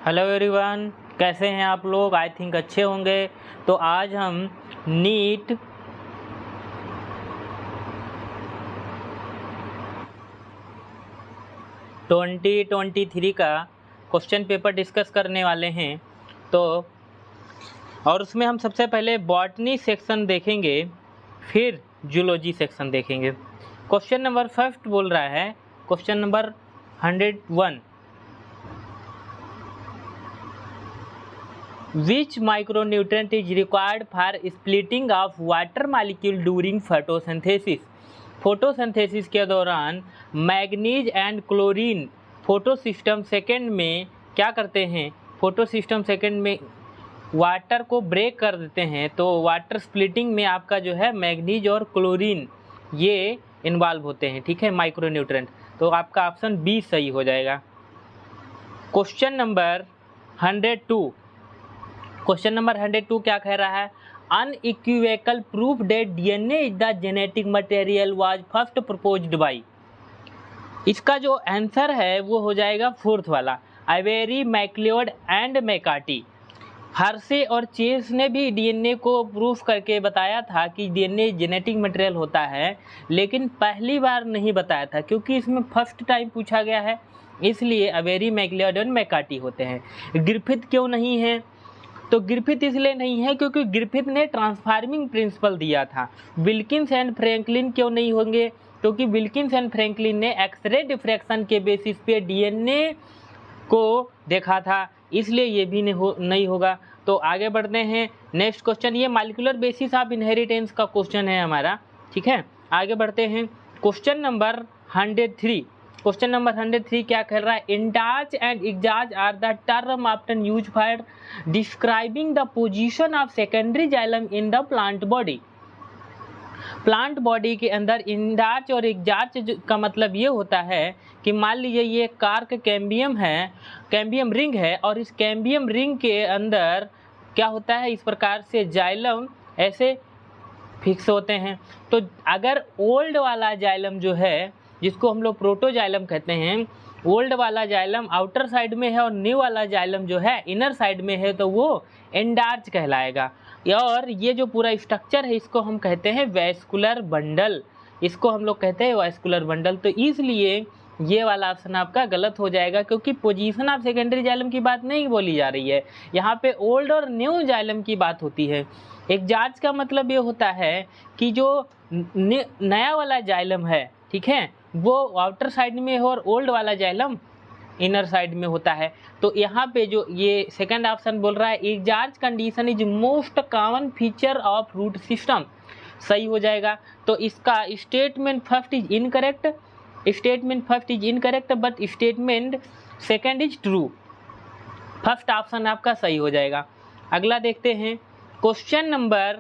Hello everyone, कैसे हैं आप लोग। आई थिंक अच्छे होंगे। तो आज हम नीट 2023 का क्वेश्चन पेपर डिस्कस करने वाले हैं। तो और उसमें हम सबसे पहले बॉटनी सेक्शन देखेंगे, फिर जूलॉजी सेक्शन देखेंगे। क्वेश्चन नंबर फर्स्ट बोल रहा है, question number 101, Which micronutrient is required for splitting of water molecule during photosynthesis? Photosynthesis के दौरान manganese and chlorine photosystem second में क्या करते हैं? फोटोसिस्टम सेकेंड में वाटर को ब्रेक कर देते हैं। तो वाटर स्प्लिटिंग में आपका जो है मैग्नीज और क्लोरीन ये इन्वॉल्व होते हैं। ठीक है, माइक्रोन्यूट्रेंट। तो आपका ऑप्शन बी सही हो जाएगा। क्वेश्चन नंबर 102, क्वेश्चन नंबर 102 क्या कह रहा है? Unequivocal proof that DNA is the genetic material was first proposed by. इसका जो आंसर है वो हो जाएगा फोर्थ वाला, अवेरी, मैक्लियोड एंड मैकार्टी। हर्शे और चेस ने भी डीएनए को प्रूफ करके बताया था कि डीएनए जेनेटिक मटेरियल होता है, लेकिन पहली बार नहीं बताया था क्योंकि इसमें फर्स्ट टाइम पूछा गया है, इसलिए अवेरी, मैक्लियोड और मैकार्टी होते हैं। ग्रिफिथ क्यों नहीं है? तो ग्रिफिथ इसलिए नहीं है क्योंकि ग्रिफिथ ने ट्रांसफार्मिंग प्रिंसिपल दिया था। विल्किंस एंड फ्रैंकलिन क्यों नहीं होंगे? क्योंकि विल्किंस एंड फ्रैंकलिन ने एक्सरे डिफ्रैक्शन के बेसिस पे डीएनए को देखा था, इसलिए ये भी नहीं होगा। तो आगे बढ़ते हैं, नेक्स्ट क्वेश्चन। ये मॉलिक्यूलर बेसिस ऑफ इनहेरिटेंस का क्वेश्चन है हमारा। ठीक है, आगे बढ़ते हैं। क्वेश्चन नंबर 103, क्वेश्चन नंबर 103 क्या कर रहा है? Endarch and exarch are the term often used for describing the position of secondary xylem in the plant body. Plant body के अंदर इंडार्च और एग्जार्च का मतलब ये होता है कि मान लीजिए ये कार्क कैम्बियम है, कैम्बियम रिंग है, और इस कैम्बियम रिंग के अंदर क्या होता है, इस प्रकार से जाइलम ऐसे फिक्स होते हैं। तो अगर ओल्ड वाला जाइलम जो है, जिसको हम लोग प्रोटोजाइलम कहते हैं, ओल्ड वाला जाइलम आउटर साइड में है और न्यू वाला जाइलम जो है इनर साइड में है, तो वो एंडार्च कहलाएगा। और ये जो पूरा स्ट्रक्चर है इसको हम कहते हैं वैस्कुलर बंडल, इसको हम लोग कहते हैं वैस्कुलर बंडल। तो इसलिए ये वाला ऑप्शन आपका गलत हो जाएगा, क्योंकि पोजीशन ऑफ सेकेंडरी जाइलम की बात नहीं बोली जा रही है, यहाँ पे ओल्ड और न्यू जाइलम की बात होती है। एग्जार्च का मतलब ये होता है कि जो नया वाला जाइलम है, ठीक है, वो आउटर साइड में है और ओल्ड वाला जाइलम इनर साइड में होता है। तो यहाँ पे जो ये सेकंड ऑप्शन बोल रहा है, exarch condition is most common feature of root system, सही हो जाएगा। तो इसका statement first is incorrect, statement first is incorrect but statement second is true. First option आपका सही हो जाएगा। अगला देखते हैं, question number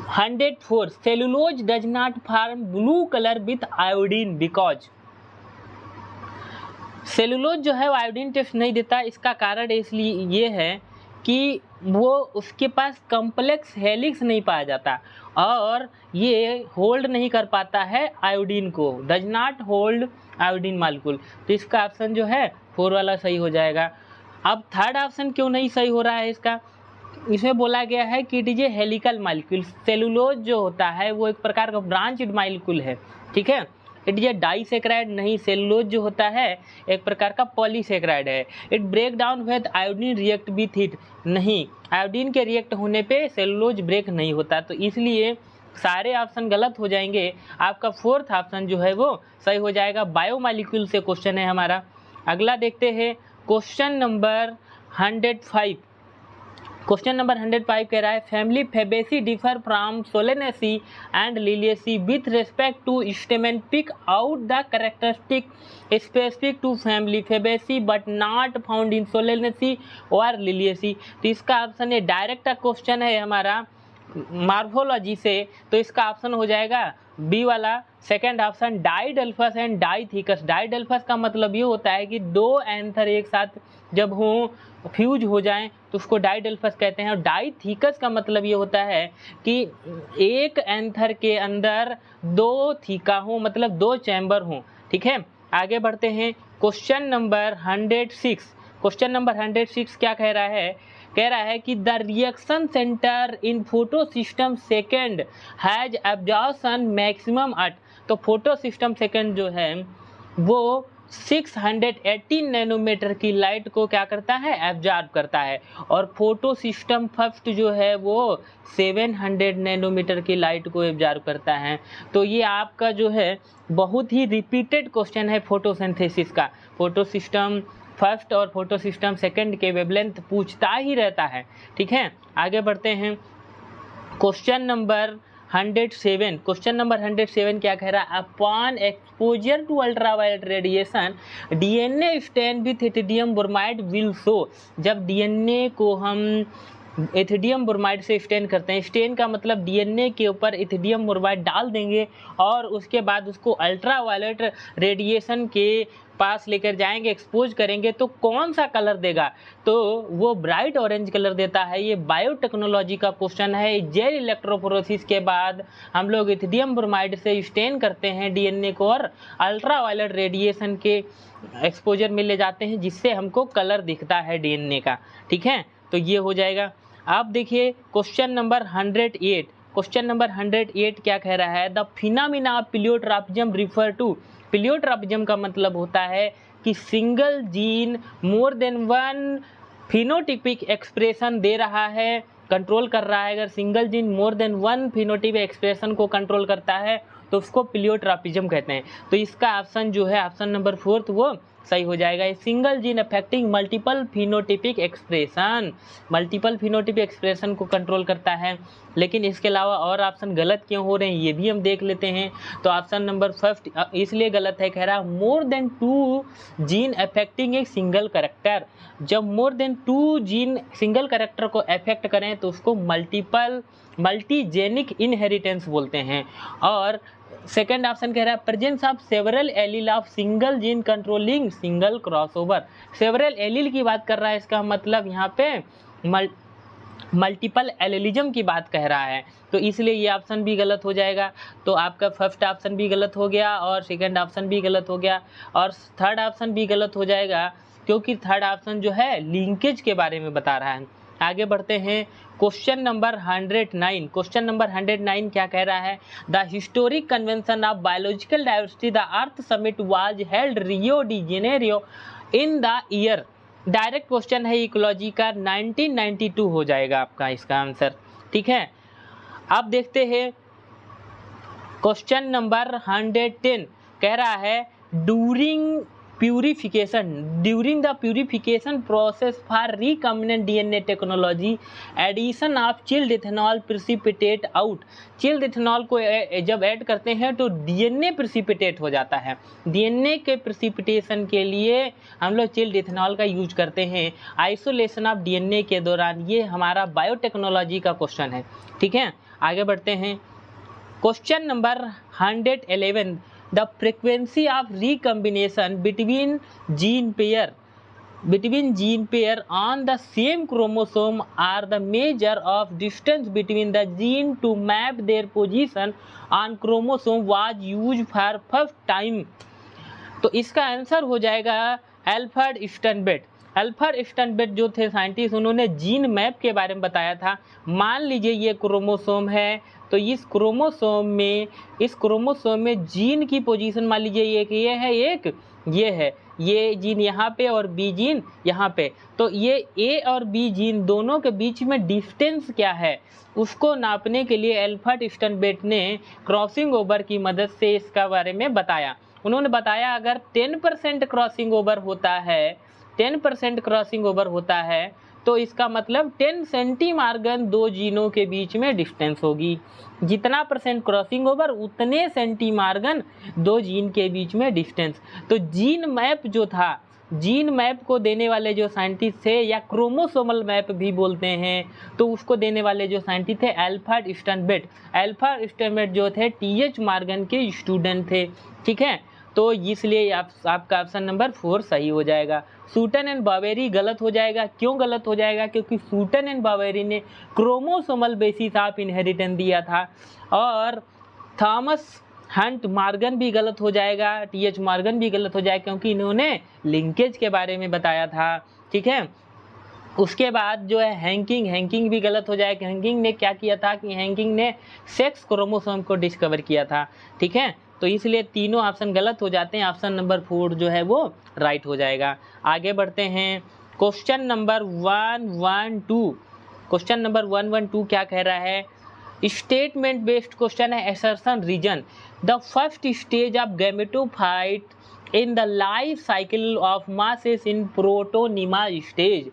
104, cellulose does not form blue colour with iodine because. Cellulose जो है वो आयोडीन टेस्ट नहीं देता, इसका कारण इसलिए ये है कि वो उसके पास कॉम्प्लेक्स हेलिक्स नहीं पाया जाता और ये होल्ड नहीं कर पाता है आयोडीन को, does not hold iodine molecule. तो इसका ऑप्शन जो है 4 वाला सही हो जाएगा। अब थर्ड ऑप्शन क्यों नहीं सही हो रहा है इसका? इसमें बोला गया है कि it is A helical molecule. Cellulose जो होता है वो एक प्रकार का ब्रांच्ड मालिक्यूल है, ठीक है। इट इज ए डाइसेक्राइड नहीं, सेलुलोज जो होता है एक प्रकार का पॉलीसेक्राइड है। It break down with iodine react with it नहीं, आयोडीन के रिएक्ट होने पे सेलुलोज ब्रेक नहीं होता। तो इसलिए सारे ऑप्शन गलत हो जाएंगे। आपका फोर्थ ऑप्शन जो है वो सही हो जाएगा। बायोमॉलिक्यूल से क्वेश्चन है हमारा। अगला देखते हैं, क्वेश्चन नंबर 105, क्वेश्चन नंबर 105 कह रहा है, family Fabaceae differ from Solanaceae and Liliaceae with respect to stamen, pick out the characteristic specific to family Fabaceae but not found in Solanaceae और लिलियसी। तो इसका ऑप्शन ये डायरेक्ट क्वेश्चन है हमारा morphology से, तो इसका ऑप्शन हो जाएगा बी वाला, second option, diadelphous and डाइथिकस। Diadelphous का मतलब ये होता है कि दो एंथर एक साथ जब हों, फ्यूज हो जाएं, तो उसको डाइडल्फस कहते हैं। और डाइथिकस का मतलब ये होता है कि एक एंथर के अंदर दो थीका हों, मतलब दो चैम्बर हों, ठीक है। आगे बढ़ते हैं, क्वेश्चन नंबर 106, क्वेश्चन नंबर 106 क्या कह रहा है कि the reaction centre in photo system second has absorption maximum at, तो फोटो सिस्टम सेकेंड जो है वो 618 नैनोमीटर की लाइट को क्या करता है, एब्जॉर्ब करता है, और फोटो सिस्टम फर्स्ट जो है वो 700 नैनोमीटर की लाइट को एब्जॉर्ब करता है। तो ये आपका जो है बहुत ही रिपीटेड क्वेश्चन है फोटोसिंथेसिस का। फोटो सिस्टम फर्स्ट और फोटो सिस्टम सेकेंड के वेवलेंथ पूछता ही रहता है। ठीक है, आगे बढ़ते हैं। क्वेश्चन नंबर 107, क्वेश्चन नंबर 107 क्या कह रहा है, upon exposure to ultraviolet radiation DNA stain with ethidium bromide will show, जब डीएनए को हम इथिडियम ब्रोमाइड से स्टेन करते हैं, स्टेन का मतलब डीएनए के ऊपर इथिडियम ब्रोमाइड डाल देंगे और उसके बाद उसको अल्ट्रावायलेट रेडिएशन के पास लेकर जाएंगे, एक्सपोज करेंगे, तो कौन सा कलर देगा, तो वो ब्राइट ऑरेंज कलर देता है। ये बायोटेक्नोलॉजी का क्वेश्चन है। जेल इलेक्ट्रोफोरेसिस के बाद हम लोग इथिडियम ब्रोमाइड से स्टेन करते हैं डीएनए को और अल्ट्रावायलेट रेडिएशन के एक्सपोजर में ले जाते हैं, जिससे हमको कलर दिखता है डीएनए का। ठीक है, तो ये हो जाएगा। अब देखिए क्वेश्चन नंबर 108, क्वेश्चन नंबर 108 क्या कह रहा है, the phenomena of pleiotropism refer to, pleiotropism का मतलब होता है कि single gene more than one phenotypic expression दे रहा है, कंट्रोल कर रहा है। अगर single gene more than one phenotypic expression को कंट्रोल करता है तो उसको प्लियोट्रॉपिज्म कहते हैं। तो इसका ऑप्शन जो है ऑप्शन नंबर 4 वो सही हो जाएगा। ये single gene affecting multiple phenotypic expression, multiple phenotypic expression को कंट्रोल करता है। लेकिन इसके अलावा और ऑप्शन गलत क्यों हो रहे हैं ये भी हम देख लेते हैं। तो ऑप्शन नंबर 5 इसलिए गलत है, कह रहा है मोर देन 2 जीन अफेक्टिंग एक सिंगल करेक्टर, जब more than 2 gene single character को अफेक्ट करें तो उसको मल्टीजेनिक इनहेरिटेंस बोलते हैं। और सेकेंड ऑप्शन कह रहा है presence of several allele of single gene controlling single crossover, several allele की बात कर रहा है, इसका मतलब यहाँ पे मल्टीपल एलिलिज्म की बात कह रहा है, तो इसलिए ये ऑप्शन भी गलत हो जाएगा। तो आपका फर्स्ट ऑप्शन भी गलत हो गया और सेकंड ऑप्शन भी गलत हो गया और थर्ड ऑप्शन भी गलत हो जाएगा, क्योंकि थर्ड ऑप्शन जो है लिंकेज के बारे में बता रहा है। आगे बढ़ते हैं क्वेश्चन नंबर 109, क्वेश्चन नंबर 109 क्या कह रहा है, the historic convention of biological diversity the earth summit was held Rio de Janeiro in the year, direct question है इकोलॉजी का, 1992 हो जाएगा आपका इसका आंसर। ठीक है, अब देखते हैं क्वेश्चन नंबर 110 कह रहा है during the purification process for recombinant DNA technology addition of chilled ethanol precipitate out, chilled ethanol को जब ऐड करते हैं तो डीएनए प्रिसिपिटेट हो जाता है। डीएनए के प्रिसिपिटेशन के लिए हम लोग चिल्ड इथेनॉल का यूज करते हैं आइसोलेशन ऑफ डीएनए के दौरान। ये हमारा बायोटेक्नोलॉजी का क्वेश्चन है। ठीक है, आगे बढ़ते हैं question number 111, the frequency of recombination between gene pair on the same chromosome are the measure of distance between the gene to map their position on chromosome was used for first time, तो इसका answer हो जाएगा Alfred स्टनबर्ट। Alfred स्टनबर्ट जो थे scientist, उन्होंने gene map के बारे में बताया था। मान लीजिए ये क्रोमोसोम है, तो इस क्रोमोसोम में जीन की पोजीशन मान लीजिए एक ये है, एक ये है, ये जीन यहाँ पे और बी जीन यहाँ पे, तो ये ए और बी जीन दोनों के बीच में डिस्टेंस क्या है उसको नापने के लिए एल्फ्रेड स्टनबर्ट ने क्रॉसिंग ओवर की मदद से इसका बारे में बताया। उन्होंने बताया अगर 10% क्रॉसिंग ओवर होता है, 10% क्रॉसिंग ओवर होता है तो इसका मतलब 10 सेंटीमार्गन दो जीनों के बीच में डिस्टेंस होगी। जितना परसेंट क्रॉसिंग ओवर उतने सेंटीमार्गन दो जीन के बीच में डिस्टेंस। तो जीन मैप जो था, जीन मैप को देने वाले जो साइंटिस्ट थे, या क्रोमोसोमल मैप भी बोलते हैं, तो उसको देने वाले जो साइंटिस्ट थे एल्फ्रेड स्टनबर्ट। एल्फ्रेड स्टनबर्ट जो थे टी.एच. मॉर्गन के स्टूडेंट थे। ठीक है, तो इसलिए आपका ऑप्शन नंबर 4 सही हो जाएगा। सूटन एंड बावेरी गलत हो जाएगा। क्यों गलत हो जाएगा? क्योंकि सूटन एंड बावेरी ने क्रोमोसोमल बेसिस ऑफ इनहेरिटेंस दिया था। और थॉमस हंट मॉर्गन भी गलत हो जाएगा, टी.एच. मॉर्गन भी गलत हो जाएगा, क्योंकि इन्होंने लिंकेज के बारे में बताया था। ठीक है। उसके बाद जो है हैंकिंग भी गलत हो जाएगा। हैंकिंग ने क्या किया था कि हैंकिंग ने सेक्स क्रोमोसोम को डिस्कवर किया था, ठीक है। तो इसलिए तीनों ऑप्शन गलत हो जाते हैं। ऑप्शन नंबर 4 जो है वो राइट हो जाएगा। आगे बढ़ते हैं। क्वेश्चन नंबर 112, क्वेश्चन नंबर 112 क्या कह रहा है? स्टेटमेंट बेस्ड क्वेश्चन है। Assertion reason the first stage of gametophyte in the life cycle of mosses in protonema stage.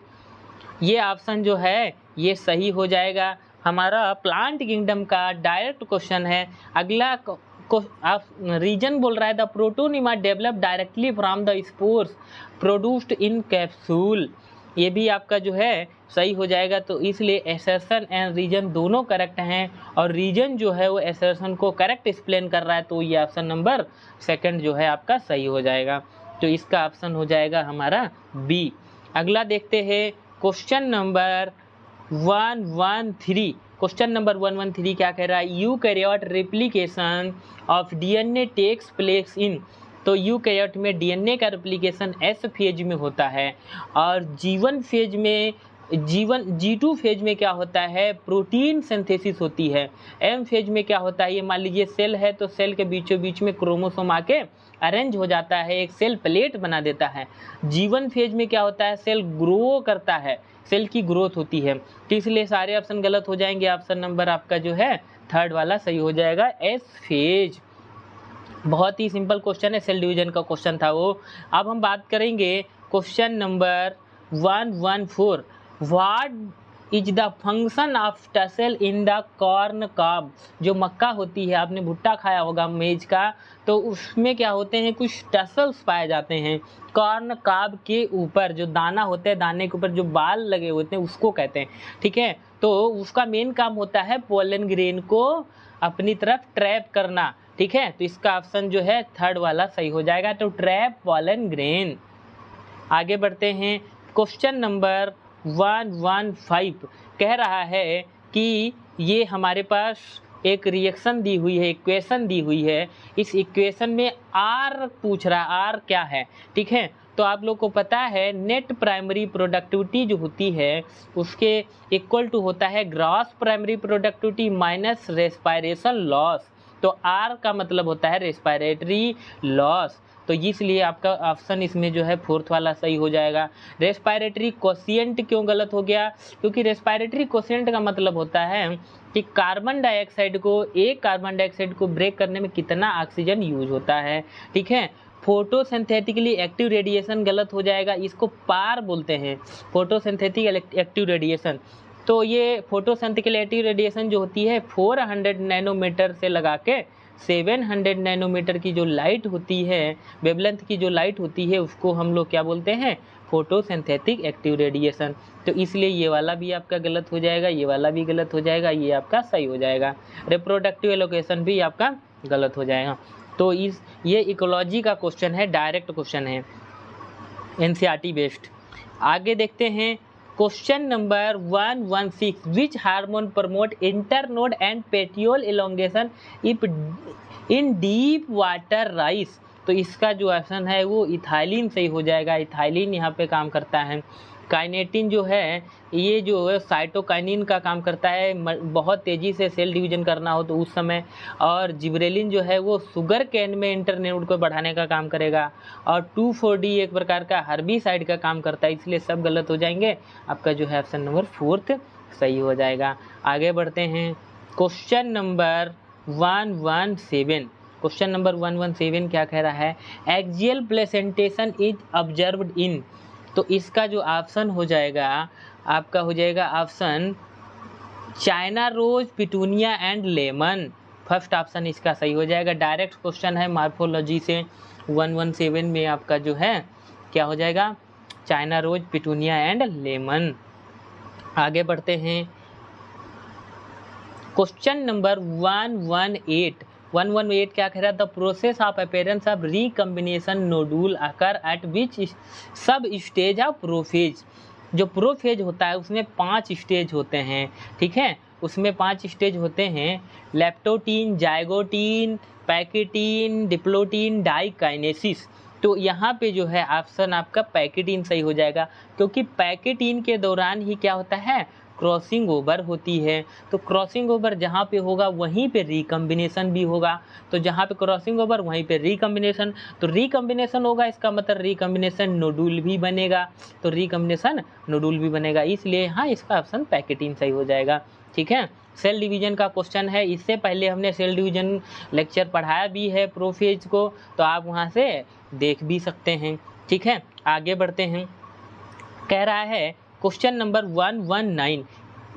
ये ऑप्शन जो है ये सही हो जाएगा। हमारा प्लांट किंगडम का डायरेक्ट क्वेश्चन है। अगला रीजन बोल रहा है the protonema develop directly from the spores produced in capsule. ये भी आपका जो है सही हो जाएगा। तो इसलिए एसर्शन एंड रीजन दोनों करेक्ट हैं और रीजन जो है वो एसर्शन को करेक्ट एक्सप्लेन कर रहा है। तो ये ऑप्शन नंबर 2 जो है आपका सही हो जाएगा। तो इसका ऑप्शन हो जाएगा हमारा बी। अगला देखते हैं क्वेश्चन नंबर 113। क्वेश्चन नंबर 113 क्या कह रहा है? Eukaryote replication of DNA takes place in. तो यूकैरियोट में डीएनए का रेप्लिकेशन एस फेज में होता है और G1 फेज में G2 फेज में क्या होता है? प्रोटीन सिंथेसिस होती है। M फेज में क्या होता है? ये मान लीजिए सेल है तो सेल के बीचों बीच में क्रोमोसोम आके अरेंज हो जाता है, एक सेल प्लेट बना देता है। G1 फेज में क्या होता है? सेल ग्रो करता है, सेल की ग्रोथ होती है। तो इसलिए सारे ऑप्शन गलत हो जाएंगे। ऑप्शन नंबर आपका जो है 3rd वाला सही हो जाएगा, एस फेज। बहुत ही सिंपल क्वेश्चन है, सेल डिवीजन का क्वेश्चन था वो। अब हम बात करेंगे question number 114। What is the function of tassel in the corn cob. जो मक्का होती है, आपने भुट्टा खाया होगा मेज का, तो उसमें क्या होते हैं? कुछ टसल्स पाए जाते हैं कॉर्न कॉब के ऊपर। जो दाना होता है, दाने के ऊपर जो बाल लगे होते हैं उसको कहते हैं, ठीक है। तो उसका मेन काम होता है पोलन ग्रेन को अपनी तरफ ट्रैप करना, ठीक है। तो इसका ऑप्शन जो है 3rd वाला सही हो जाएगा। तो ट्रैप पोलन ग्रेन। आगे बढ़ते हैं। क्वेश्चन नंबर 115 कह रहा है कि ये हमारे पास एक रिएक्शन दी हुई है, इक्वेशन दी हुई है। इस इक्वेशन में आर पूछ रहा है, आर क्या है, ठीक है। तो आप लोग को पता है नेट प्राइमरी प्रोडक्टिविटी जो होती है उसके इक्वल टू होता है gross primary productivity minus respiration loss. तो आर का मतलब होता है रेस्पायरेटरी लॉस। तो इसलिए आपका ऑप्शन इसमें जो है 4th वाला सही हो जाएगा। रेस्पायरेटरी कोशिएंट क्यों गलत हो गया? क्योंकि रेस्पायरेटरी कोशिएंट का मतलब होता है कि कार्बन डाइऑक्साइड को, एक कार्बन डाइऑक्साइड को ब्रेक करने में कितना ऑक्सीजन यूज होता है, ठीक है। फोटोसिंथेटिकली एक्टिव रेडिएशन गलत हो जाएगा, इसको पार बोलते हैं, फोटोसिंथेटिक एक्टिव रेडिएशन। तो ये फोटोसिंथेटिक एक्टिव रेडिएशन जो होती है 400 नैनोमीटर से लगा के 700 नैनोमीटर की जो लाइट होती है, वेवलेंथ की जो लाइट होती है, उसको हम लोग क्या बोलते हैं? Photosynthetic active radiation. तो इसलिए ये वाला भी आपका गलत हो जाएगा, ये वाला भी गलत हो जाएगा, ये आपका सही हो जाएगा। रिप्रोडक्टिव एलोकेशन भी आपका गलत हो जाएगा। तो ये इकोलॉजी का क्वेश्चन है, डायरेक्ट क्वेश्चन है, एनसीईआरटी बेस्ड। आगे देखते हैं question number 116। Which hormone promote internode and petiole elongation in deep water rice. तो इसका जो ऑप्शन है वो इथाइलिन सही हो जाएगा। इथाइलिन यहाँ पे काम करता है। काइनेटिन जो है ये जो है साइटोकाइनिन का काम करता है, बहुत तेज़ी से सेल डिवीजन करना हो तो उस समय। और जिब्रेलिन जो है वो शुगर केन में इंटरनोड को बढ़ाने का काम करेगा। और 2,4-D एक प्रकार का हर्बिसाइड का काम करता है। इसलिए सब गलत हो जाएंगे। आपका जो है ऑप्शन नंबर 4th सही हो जाएगा। आगे बढ़ते हैं क्वेश्चन नंबर 117। क्वेश्चन नंबर 117 क्या कह रहा है? Axial placentation is observed in. तो इसका जो ऑप्शन हो जाएगा आपका हो जाएगा option China rose, petunia and lemon. First option इसका सही हो जाएगा। डायरेक्ट क्वेश्चन है मार्फोलॉजी से। 117 में आपका जो है क्या हो जाएगा? China rose, petunia and lemon. आगे बढ़ते हैं क्वेश्चन नंबर 118 क्या कह रहा है? The process of appearance of recombination nodule occur at which sub stage of prophase. जो प्रोफेज होता है उसमें 5 स्टेज होते हैं, ठीक है। उसमें 5 स्टेज होते हैं, leptotene, zygotene, pachytene, diplotene, diakinesis. तो यहाँ पे जो है ऑप्शन आपका पैकेटीन सही हो जाएगा, क्योंकि पैकेटीन के दौरान ही क्या होता है, क्रॉसिंग ओवर होती है। तो क्रॉसिंग ओवर जहाँ पे होगा वहीं पे रिकम्बिनेशन भी होगा। तो जहाँ पे क्रॉसिंग ओवर वहीं पे रिकम्बिनेशन, तो रिकम्बिनेशन होगा, इसका मतलब रिकम्बिनेशन नोडुल भी बनेगा। तो रिकम्बिनेशन नोडुल भी बनेगा, इसलिए यहाँ इसका ऑप्शन पैकेटीन सही हो जाएगा। ठीक है, सेल डिवीजन का क्वेश्चन है। इससे पहले हमने सेल डिवीजन लेक्चर पढ़ाया भी है प्रोफेज को, तो आप वहाँ से देख भी सकते हैं। ठीक है, आगे बढ़ते हैं। कह रहा है question number 119,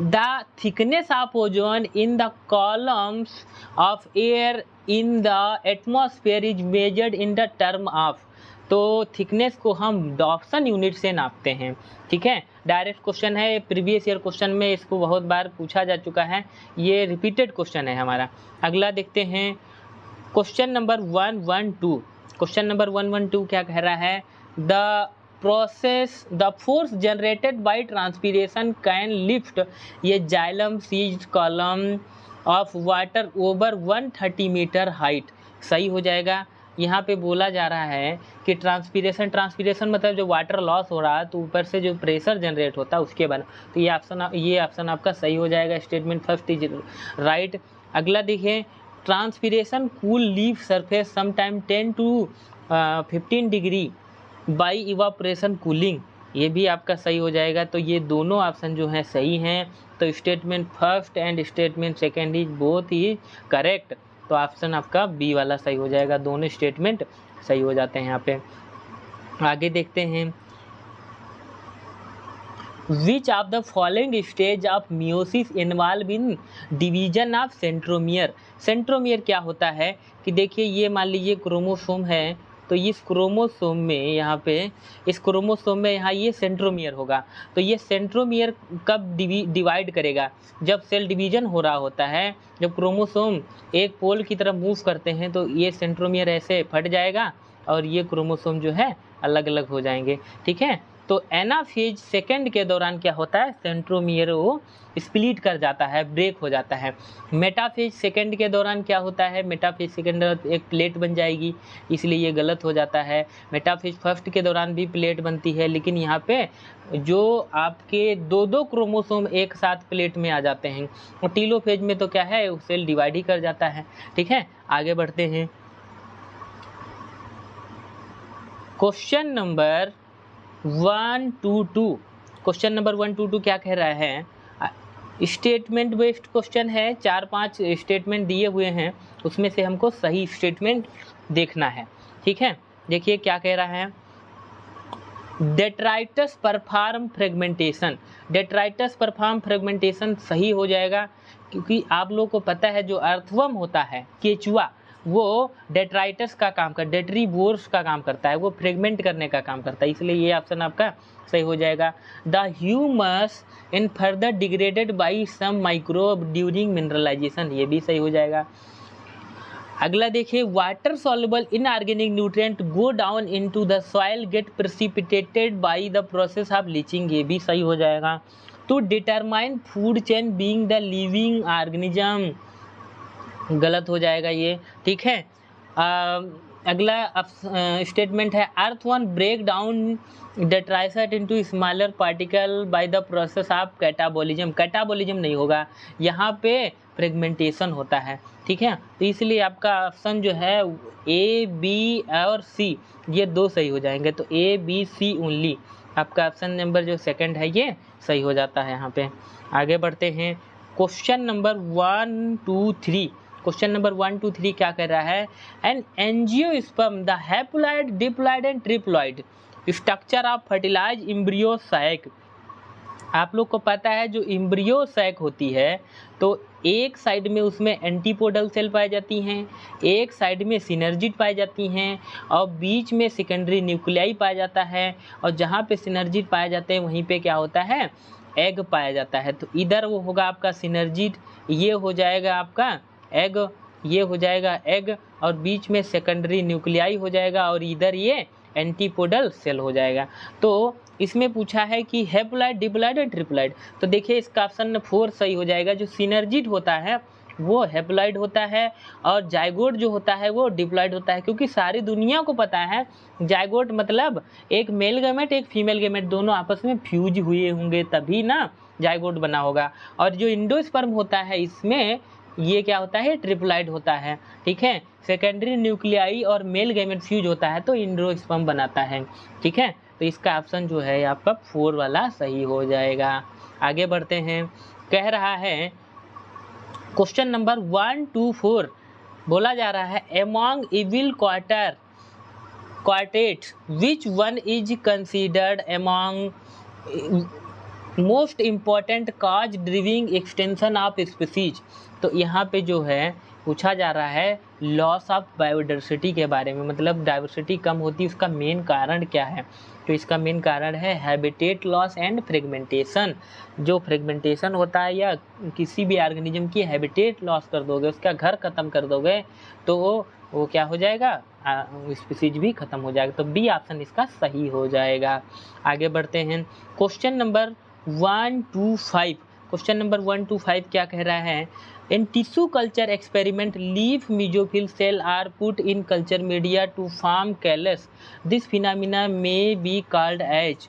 the thickness of ozone in the columns of air in the atmosphere is measured in the term of. तो थिकनेस को हम डॉप्सन यूनिट से नापते हैं। ठीक है, डायरेक्ट क्वेश्चन है, प्रीवियस ईयर क्वेश्चन में इसको बहुत बार पूछा जा चुका है, ये रिपीटेड क्वेश्चन है हमारा। अगला देखते हैं क्वेश्चन नंबर 112। क्वेश्चन नंबर 112 क्या कह रहा है, the force generated by transpiration can lift ये xylem sized column of water over 130 metre height. सही हो जाएगा। यहाँ पे बोला जा रहा है कि ट्रांसपीरेशन मतलब जो वाटर लॉस हो रहा है तो ऊपर से जो प्रेशर जनरेट होता है उसके बाद, तो ये ऑप्शन आपका सही हो जाएगा। Statement first is right. अगला देखिए, transpiration cool leaf surface sometime 10 to 15 degree by evaporation cooling, ये भी आपका सही हो जाएगा। तो ये दोनों ऑप्शन जो हैं सही हैं। तो statement first and statement second is both he correct. तो ऑप्शन आपका बी वाला सही हो जाएगा, दोनों स्टेटमेंट सही हो जाते हैं यहाँ पे। आगे देखते हैं, विच of the following stage of meiosis involve in division of centromere. Centromere क्या होता है कि देखिए, ये मान लीजिए क्रोमोसोम है, तो इस क्रोमोसोम में यहाँ पे इस क्रोमोसोम में यहाँ ये सेंट्रोमियर होगा। तो ये सेंट्रोमियर कब डिवाइड करेगा, जब सेल डिवीजन हो रहा होता है, जब क्रोमोसोम एक पोल की तरफ मूव करते हैं तो ये सेंट्रोमियर ऐसे फट जाएगा और ये क्रोमोसोम जो है अलग अलग हो जाएंगे। ठीक है, तो एनाफेज सेकंड के दौरान क्या होता है, सेंट्रोमियर वो स्प्लिट कर जाता है, ब्रेक हो जाता है। मेटाफेज सेकंड के दौरान क्या होता है, मेटाफेज सेकंड एक प्लेट बन जाएगी, इसलिए ये गलत हो जाता है। मेटाफेज फर्स्ट के दौरान भी प्लेट बनती है, लेकिन यहाँ पे जो आपके दो क्रोमोसोम एक साथ प्लेट में आ जाते हैं। और टीलोफेज में तो क्या है, सेल डिवाइड ही कर जाता है। ठीक है, आगे बढ़ते हैं। Question number 122। क्वेश्चन नंबर 122 क्या कह रहा है, स्टेटमेंट बेस्ड क्वेश्चन है, 4-5 स्टेटमेंट दिए हुए हैं, उसमें से हमको सही स्टेटमेंट देखना है। ठीक है, देखिए क्या कह रहा है, detritus perform fragmentation. Detritus perform fragmentation सही हो जाएगा, क्योंकि आप लोगों को पता है जो अर्थवर्म होता है, केचुआ, वो डेट्राइटस का काम कर डेट्रीवोर्स का काम करता है, वो फ्रेगमेंट करने का काम करता है, इसलिए ये ऑप्शन आपका सही हो जाएगा। The humus in further degraded by some microbe during mineralisation, ये भी सही हो जाएगा। अगला देखिए, water soluble inorganic nutrient go down into the soil get precipitated by the process of leaching, ये भी सही हो जाएगा। To determine food chain being the living organism, गलत हो जाएगा ये। ठीक है, अगला स्टेटमेंट है, earthworm break down detritus into smaller particle by the process of catabolism. Catabolism नहीं होगा, यहाँ पे फ्रेगमेंटेशन होता है। ठीक है, तो इसलिए आपका ऑप्शन जो है ए, बी और सी, ये दो सही हो जाएंगे। तो ए, बी, सी ओनली, आपका ऑप्शन नंबर जो सेकंड है ये सही हो जाता है यहाँ पे। आगे बढ़ते हैं, क्वेश्चन नंबर 123। क्वेश्चन नंबर 123 क्या कर रहा है, an angiosperm the haploid, diploid and triploid structure of fertilize embryo sac. आप लोग को पता है जो एम्ब्रियो सैक होती है, तो एक साइड में उसमें एंटीपोडल सेल पाई जाती हैं, एक साइड में सिनर्जिड पाई जाती हैं, और बीच में सेकेंडरी न्यूक्लियाई पाया जाता है, और जहाँ पे सिनर्जिड पाए जाते हैं वहीं पे क्या होता है, एग पाया जाता है। तो इधर वो होगा आपका सिनर्जिड, ये हो जाएगा आपका एग, ये हो जाएगा एग, और बीच में सेकेंडरी न्यूक्लियाई हो जाएगा, और इधर ये एंटीपोडल सेल हो जाएगा। तो इसमें पूछा है कि हैप्लॉइड, डिप्लॉइड और ट्रिप्लॉइड, तो देखिए इसका ऑप्शन 4 सही हो जाएगा। जो सिनर्जिड होता है वो हैप्लॉइड होता है और जाइगोट जो होता है वो डिप्लॉइड होता है, क्योंकि सारी दुनिया को पता है जाइगोट मतलब एक मेल गैमेट एक फीमेल गैमेट दोनों आपस में फ्यूज हुए होंगे तभी ना जाइगोट बना होगा। और जो इंडोस्पर्म होता है इसमें ये क्या होता है, ट्रिप्लॉइड होता है। ठीक है, सेकेंडरी न्यूक्लियाई और मेल गैमेट फ्यूज होता है तो इंडोस्पर्म बनाता है। ठीक है, तो इसका ऑप्शन जो है आपका 4 वाला सही हो जाएगा। आगे बढ़ते हैं, कह रहा है क्वेश्चन नंबर 1 to 4 बोला जा रहा है among evil quartets which one is considered among most important cause ड्रिविंग extension of species. तो यहाँ पे जो है पूछा जा रहा है लॉस ऑफ बायोडाइवर्सिटी के बारे में, मतलब डाइवर्सिटी कम होती है उसका मेन कारण क्या है। तो इसका मेन कारण है हैबिटेट लॉस एंड फ्रेगमेंटेशन। जो फ्रेगमेंटेशन होता है या किसी भी ऑर्गेनिज्म की हैबिटेट लॉस कर दोगे, उसका घर ख़त्म कर दोगे तो वो क्या हो जाएगा, स्पीसीज भी ख़त्म हो जाएगा। तो बी ऑप्शन इसका सही हो जाएगा। आगे बढ़ते हैं, question number 1 to 5। Question number 1 to 5 क्या कह रहा है, in tissue culture experiment leaf mesophyll cell are put in culture media to form callus. This phenomena may be called as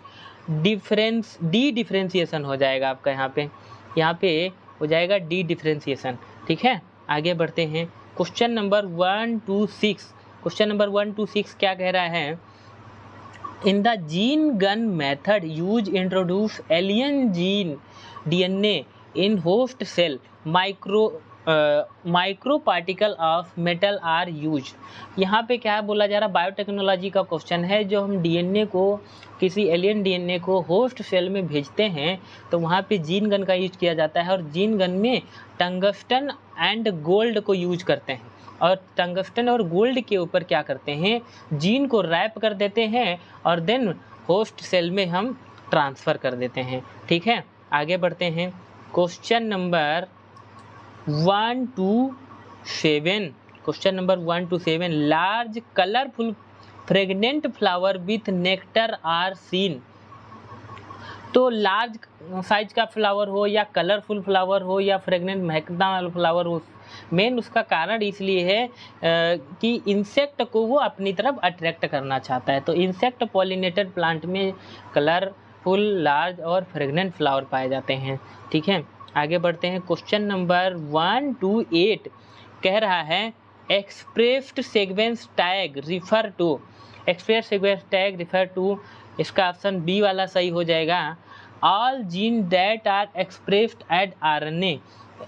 dedifferentiation हो जाएगा आपका यहाँ पे हो जाएगा डी डिफरेंशिएशन। ठीक है, आगे बढ़ते हैं, question number 1 to 6। Question number 1 to 6 क्या कह रहा है, in the gene gun method use introduce alien gene DNA in host cell micro particle of metal are use. यहाँ पे क्या बोला जा रहा है, बायोटेक्नोलॉजी का क्वेश्चन है। जो हम DNA को किसी एलियन DNA को होस्ट सेल में भेजते हैं तो वहाँ पे जीन गन का यूज किया जाता है और जीन गन में टंगस्टन एंड गोल्ड को यूज करते हैं और टंगस्टन और गोल्ड के ऊपर क्या करते हैं, जीन को रैप कर देते हैं और देन होस्ट सेल में हम ट्रांसफ़र कर देते हैं। ठीक है, आगे बढ़ते हैं, question number 1 to 7। Question number 1 to 7, large colourful fragrant flower with nectar are seen. तो लार्ज साइज का फ्लावर हो या कलरफुल फ्लावर हो या फ्रेगनेंट महकता वाला फ्लावर हो, मेन उसका कारण इसलिए है कि इंसेक्ट को वो अपनी तरफ अट्रैक्ट करना चाहता है। तो इंसेक्ट पॉलिनेटेड प्लांट में कलरफुल लार्ज और फ्रेगनेंट फ्लावर पाए जाते हैं। ठीक है, आगे बढ़ते हैं, क्वेश्चन नंबर 1 to 8 कह रहा है expressed sequence tag refer to. Express sequence tag refer to, इसका ऑप्शन बी वाला सही हो जाएगा। All gene that are expressed at RNA,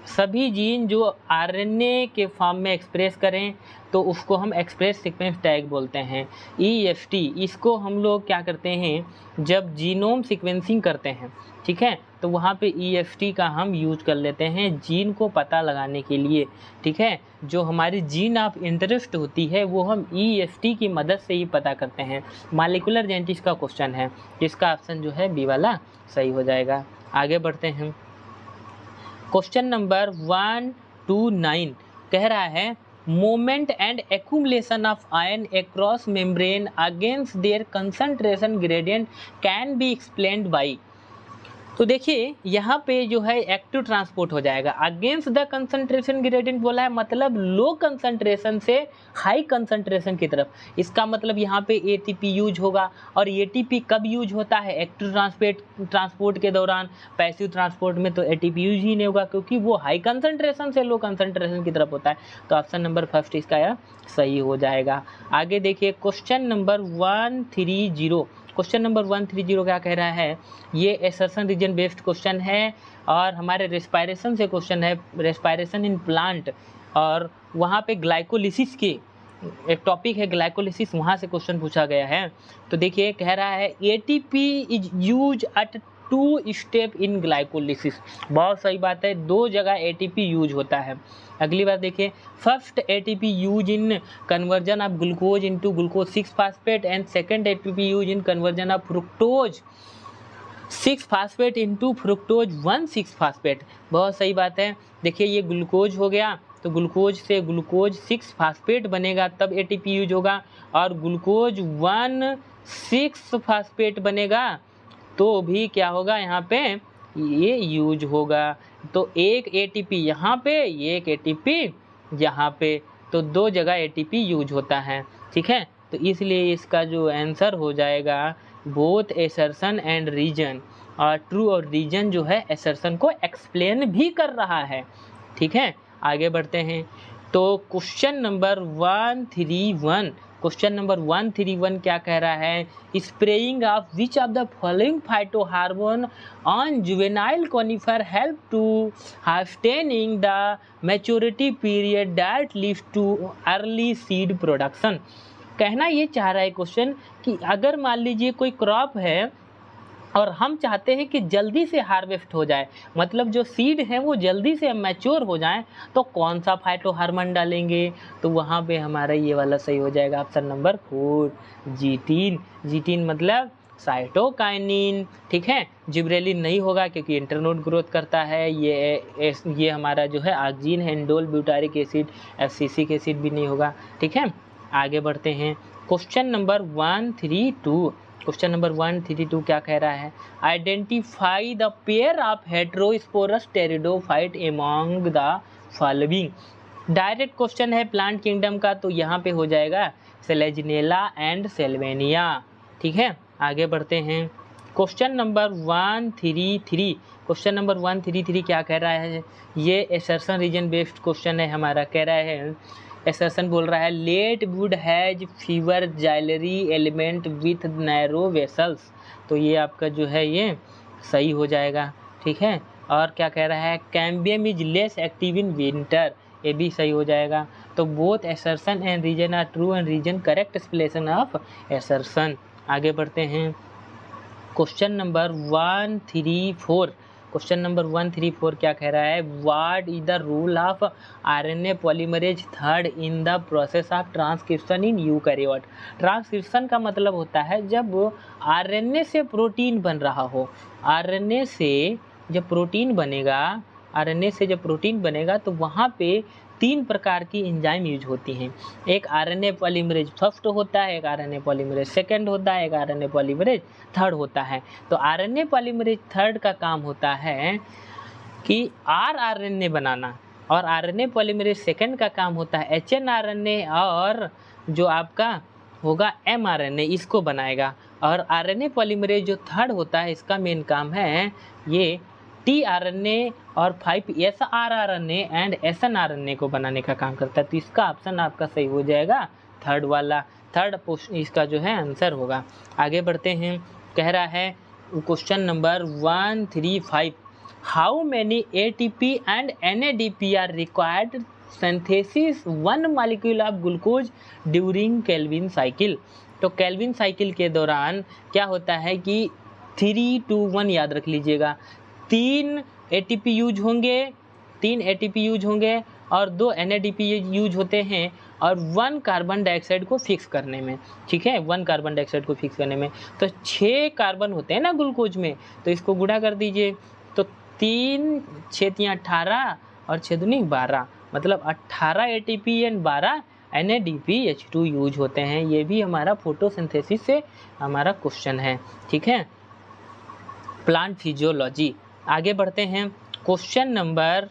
सभी जीन जो RNA के फॉर्म में एक्सप्रेस करें तो उसको हम एक्सप्रेस सीक्वेंस टैग बोलते हैं। EFT, इसको हम लोग क्या करते हैं जब जीनोम सीक्वेंसिंग करते हैं, ठीक है, तो वहाँ पे EFT का हम यूज कर लेते हैं जीन को पता लगाने के लिए। ठीक है, जो हमारी जीन ऑफ इंटरेस्ट होती है वो हम EFT की मदद से ही पता करते हैं। मॉलिक्यूलर जेनेटिक्स का क्वेश्चन है, जिसका ऑप्शन जो है बी वाला सही हो जाएगा। आगे बढ़ते हैं, क्वेश्चन नंबर 1 to 9 कह रहा है moment and accumulation of ion across membrane against their concentration gradient can be explained by. तो देखिए यहाँ पे जो है एक्टिव ट्रांसपोर्ट हो जाएगा। अगेंस्ट द कंसंट्रेशन ग्रेडियंट बोला है, मतलब लो कंसंट्रेशन से हाई कंसंट्रेशन की तरफ। इसका मतलब यहाँ पे ATP यूज होगा और ATP कब यूज होता है, एक्टिव ट्रांसपोर्ट के दौरान। पैसिव ट्रांसपोर्ट में तो ATP यूज ही नहीं होगा क्योंकि वो हाई कंसंट्रेशन से लो कंसंट्रेशन की तरफ होता है। तो ऑप्शन नंबर फर्स्ट इसका यह सही हो जाएगा। आगे देखिए क्वेश्चन नंबर 130। क्वेश्चन नंबर 130 क्या कह रहा है, ये एसर्शन रीजन बेस्ड क्वेश्चन है और हमारे रेस्पायरेशन से क्वेश्चन है, रेस्पायरेशन इन प्लांट, और वहाँ पे ग्लाइकोलिसिस की एक टॉपिक है ग्लाइकोलिसिस, वहाँ से क्वेश्चन पूछा गया है। तो देखिए कह रहा है ATP is use at 2 step in glycolysis. बहुत सही बात है, 2 जगह ATP यूज होता है। अगली बार देखिए, first ATP use in conversion of glucose into glucose 6 phosphate and second ATP use in conversion of fructose 6 phosphate into fructose 1,6 phosphate. बहुत सही बात है। देखिए ये ग्लूकोज हो गया तो ग्लूकोज से ग्लूकोज 6 फास्फेट बनेगा तब ATP यूज होगा, और ग्लूकोज 1,6 फास्फेट बनेगा तो भी क्या होगा, यहाँ पे ये यूज होगा। तो एक एटीपी यहाँ पे, एक एटीपी यहाँ पे, तो 2 जगह एटीपी यूज होता है, ठीक है। तो इसलिए इसका जो आंसर हो जाएगा बोथ एसर्शन एंड रीजन, और ट्रू और रीजन जो है एसर्शन को एक्सप्लेन भी कर रहा है, ठीक है। आगे बढ़ते हैं। तो क्वेश्चन नंबर 131 क्या कह रहा है, spraying of which of the following phytohormone on juvenile conifer help to hastening the maturity period that leads to early seed production. कहना ये चाह रहा है क्वेश्चन कि अगर मान लीजिए कोई क्रॉप है और हम चाहते हैं कि जल्दी से हार्वेस्ट हो जाए, मतलब जो सीड हैं वो जल्दी से मैच्योर हो जाएं, तो कौन सा फाइटोहार्मोन डालेंगे, तो वहाँ पे हमारा ये वाला सही हो जाएगा ऑप्शन नंबर 4 जीटीन। जीटीन मतलब साइटोकाइनिन, ठीक है। जिब्रेलिन नहीं होगा क्योंकि इंटरनोड ग्रोथ करता है। ये हमारा जो है ऑक्जीन है, indole butyric acid, abscisic acid भी नहीं होगा, ठीक है। आगे बढ़ते हैं। क्वेश्चन नंबर 132 क्या कह रहा है, identify the pair of heterosporous pteridophyte among the following. Direct question है प्लांट किंगडम का, तो यहाँ पे हो जाएगा सेलेजिनेला एंड सेल्वेनिया, ठीक है। आगे बढ़ते हैं। क्वेश्चन नंबर 133 क्या कह रहा है, ये एसर्शन रीजन बेस्ड क्वेश्चन है हमारा। कह रहा है, एसर्शन बोल रहा है late wood has fewer xylary element with narrow vessels, तो ये आपका जो है ये सही हो जाएगा, ठीक है। और क्या कह रहा है, cambium is less active in winter, ये भी सही हो जाएगा। तो both assertion and reason are true and reason correct explanation of assertion. आगे बढ़ते हैं। क्वेश्चन नंबर 134 क्या कह रहा है, what is the rule of RNA polymerase third in the process of transcription in eukaryote. Transcription का मतलब होता है जब आरएनए से प्रोटीन बन रहा हो, आरएनए से जब प्रोटीन बनेगा तो वहाँ पे 3 प्रकार की एंजाइम यूज होती हैं। एक आरएनए पॉलीमरेज फर्स्ट होता है, एक आरएनए पॉलीमरेज सेकंड होता है, एक आरएनए पॉलीमरेज थर्ड होता है। तो आरएनए पॉलीमरेज थर्ड का काम होता है कि आरएनए बनाना, और आरएनए पॉलीमरेज सेकंड का काम होता है एचएनआरएनए, और जो आपका होगा एमआरएनए इसको बनाएगा। और आरएनए पॉलीमरेज जो थर्ड होता है इसका मेन काम है ये टीआरएनए और 5SRRNA एंड SNRNA को बनाने का काम करता है। तो इसका ऑप्शन आपका सही हो जाएगा थर्ड वाला, थर्ड इसका जो है आंसर होगा। आगे बढ़ते हैं। कह रहा है question number 135, how many ATP and NADP are required synthesis 1 molecule of glucose during Calvin cycle. तो केल्विन साइकिल के दौरान क्या होता है कि 3 to 1 याद रख लीजिएगा, 3 ATP यूज होंगे और 2 NADP यूज होते हैं, और 1 कार्बन डाइऑक्साइड को फिक्स करने में, ठीक है, 1 कार्बन डाइऑक्साइड को फिक्स करने में। तो 6 कार्बन होते हैं ना ग्लूकोज में, तो इसको गुणा कर दीजिए, तो 3 6 18 और 6 दूनी 12, मतलब 18 ATP एंड 12 NADPH2 यूज होते हैं। ये भी हमारा फोटोसिंथेसिस से हमारा क्वेश्चन है, ठीक है, प्लांट फिजियोलॉजी। आगे बढ़ते हैं। क्वेश्चन नंबर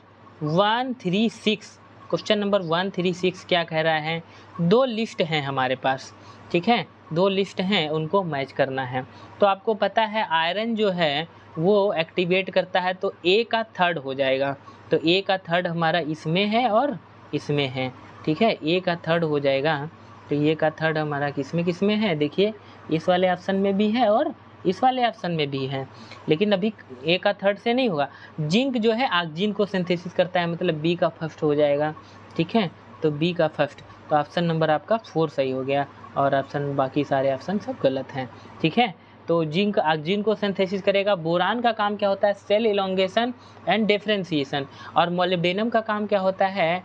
136 क्या कह रहा है, 2 लिस्ट हैं हमारे पास, ठीक है, 2 लिस्ट हैं, उनको मैच करना है। तो आपको पता है आयरन जो है वो एक्टिवेट करता है, तो A का थर्ड हो जाएगा। तो A का थर्ड हमारा इसमें है और इसमें है, ठीक है, A का थर्ड हो जाएगा। तो A का थर्ड हमारा किसमें है, देखिए इस वाले ऑप्शन में भी है और इस वाले ऑप्शन में भी है, लेकिन अभी A का थर्ड से नहीं होगा। जिंक जो है ऑक्सीजन को सिंथेसिस करता है, मतलब B का फर्स्ट हो जाएगा, ठीक है, तो B का फर्स्ट। तो ऑप्शन नंबर आपका 4 सही हो गया, और ऑप्शन बाकी सारे ऑप्शन सब गलत हैं, ठीक है। तो जिंक ऑक्सीजन को सिंथेसिस करेगा। बोरान का काम क्या होता है, सेल इलोंगेशन एंड डिफरेंशिएशन। और मोलिब्डेनम का काम क्या होता है,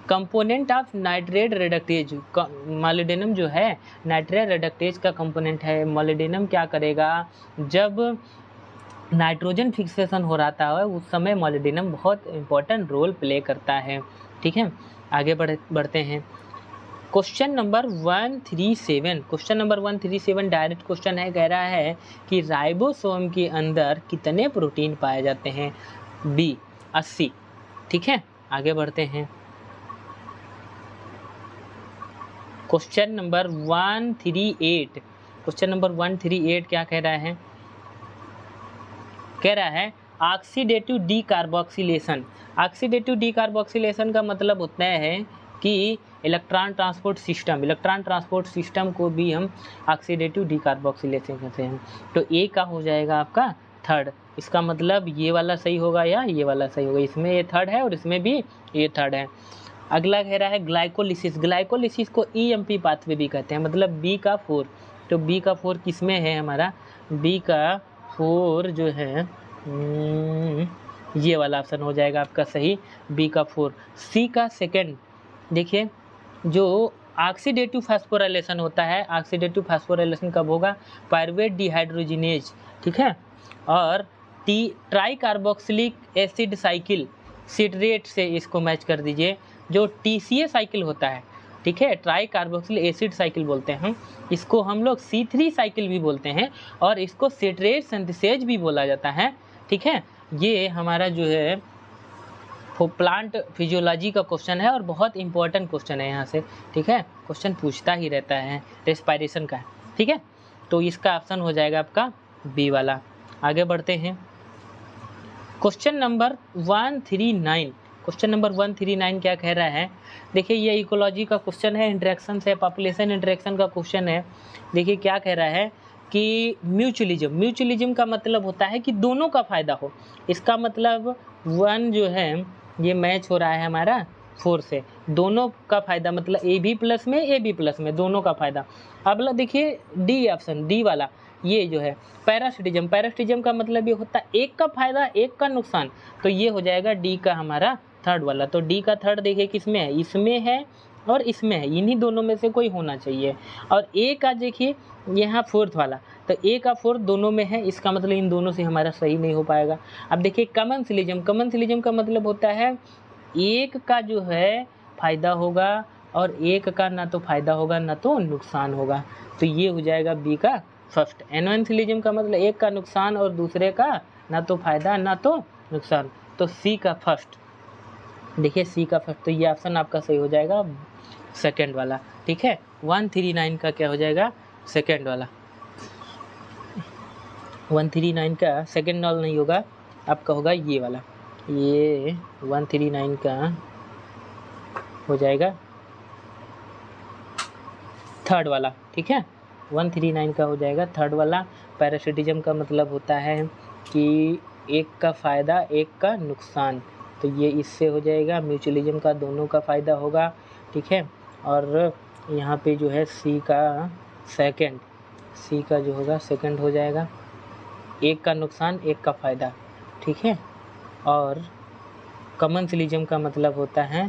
component of nitrate reductase. Molybdenum जो है नाइट्रेट रिडक्टेज का कंपोनेंट है। मोलिब्डेनम क्या करेगा, जब नाइट्रोजन फिक्सेशन हो रहा है उस समय मोलिब्डेनम बहुत इंपॉर्टेंट रोल प्ले करता है, ठीक है। आगे बढ़ते हैं। क्वेश्चन नंबर 137 डायरेक्ट क्वेश्चन है। कह रहा है कि राइबोसोम के अंदर कितने प्रोटीन पाए जाते हैं। बी 80। ठीक है, आगे बढ़ते हैं। क्वेश्चन नंबर 138, क्वेश्चन नंबर 138 क्या कह रहा है? कह रहा है ऑक्सीडेटिव डीकार्बोक्सिलेशन। ऑक्सीडेटिव डीकार्बोक्सिलेशन का मतलब होता है कि इलेक्ट्रॉन ट्रांसपोर्ट सिस्टम को भी हम ऑक्सीडेटिव डीकार्बोक्सिलेशन कहते हैं। तो ए का हो जाएगा आपका थर्ड। इसका मतलब ये वाला सही होगा या ये वाला सही होगा। इसमें ये थर्ड है और इसमें भी ये थर्ड है। अगला कह रहा है ग्लाइकोलिसिस। ग्लाइकोलिसिस को ईएमपी पाथवे भी कहते हैं, मतलब बी का 4। तो बी का 4 किस में है हमारा? बी का 4 जो है ये वाला ऑप्शन हो जाएगा आपका सही, बी का 4। सी का सेकंड, देखिए जो ऑक्सीडेटिव फास्फोराइलेशन होता है, ऑक्सीडेटिव फास्फोराइलेशन कब होगा? Pyruvate dehydrogenase. ठीक है, और try carboxylic acid cycle citrate से इसको मैच कर दीजिए। जो TCA साइकिल होता है, ठीक है, ट्राई कार्बोक्सिल एसिड साइकिल बोलते हैं हम इसको, हम लोग C3 साइकिल भी बोलते हैं और इसको सिट्रेट सिंथेसेज भी बोला जाता है। ठीक है, ये हमारा जो है प्लांट फिजियोलॉजी का क्वेश्चन है और बहुत इंपॉर्टेंट क्वेश्चन है यहाँ से। ठीक है, क्वेश्चन पूछता ही रहता है रेस्पिरेशन का। ठीक है, तो इसका ऑप्शन हो जाएगा आपका बी वाला। आगे बढ़ते हैं। क्वेश्चन नंबर 139, क्वेश्चन नंबर 139 क्या कह रहा है? देखिए ये इकोलॉजी का क्वेश्चन है, इंटरेक्शन से, पॉपुलेशन इंटरेक्शन का क्वेश्चन है। देखिए क्या कह रहा है कि म्यूचुअलिज्म का मतलब होता है कि दोनों का फायदा हो। इसका मतलब 1 जो है ये मैच हो रहा है हमारा 4 से, दोनों का फायदा, मतलब AB+ में दोनों का फायदा। अगला देखिए डी ऑप्शन, डी वाला ये जो है पैरासिटिज्म का मतलब ये होता है एक का फायदा एक का नुकसान, तो ये हो जाएगा डी का हमारा थर्ड वाला। तो डी का थर्ड देखिए किसमें है? इसमें है और इसमें है, इन्हीं दोनों में से कोई होना चाहिए। और ए का देखिए यहाँ फोर्थ वाला, तो ए का फोर्थ दोनों में है, इसका मतलब इन दोनों से हमारा सही नहीं हो पाएगा। अब देखिए कमनसिलिज्म का मतलब होता है एक का जो है फायदा होगा और एक का ना तो फायदा होगा ना तो नुकसान होगा, तो ये हो जाएगा बी का फर्स्ट। एनवेंसिलिज्म का मतलब एक का नुकसान और दूसरे का ना तो फायदा ना तो नुकसान, तो सी का फर्स्ट। देखिए सी का फर्स्ट, तो ये ऑप्शन आपका सही हो जाएगा सेकंड वाला। ठीक है, 139 का क्या हो जाएगा? सेकंड वाला। 139 का सेकंड वाला नहीं होगा, आपका होगा ये वाला। ये 139 का हो जाएगा थर्ड वाला। ठीक है, 139 का हो जाएगा थर्ड वाला। पैरासिटिज्म का मतलब होता है कि एक का फ़ायदा एक का नुकसान, तो ये इससे हो जाएगा। म्यूचुअलिज्म का दोनों का फ़ायदा होगा। ठीक है, और यहाँ पे जो है सी का सेकंड, सी का जो होगा सेकंड हो जाएगा, एक का नुकसान एक का फ़ायदा। ठीक है, और कमनसिलिज्म का मतलब होता है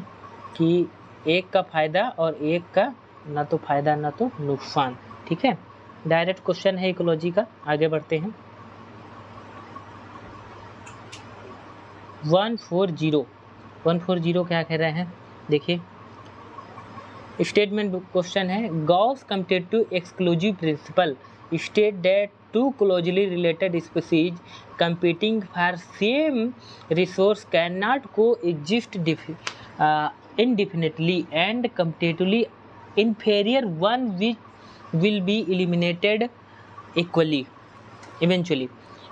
कि एक का फ़ायदा और एक का ना तो फ़ायदा ना तो नुकसान। ठीक है, डायरेक्ट क्वेश्चन है इकोलॉजी का। आगे बढ़ते हैं। 140 क्या कह रहे हैं? देखिए स्टेटमेंट क्वेश्चन है, Gause competitive exclusive principle state that two closely related species competing for same resource cannot coexist indefinitely and competitively inferior one which will be eliminated eventually।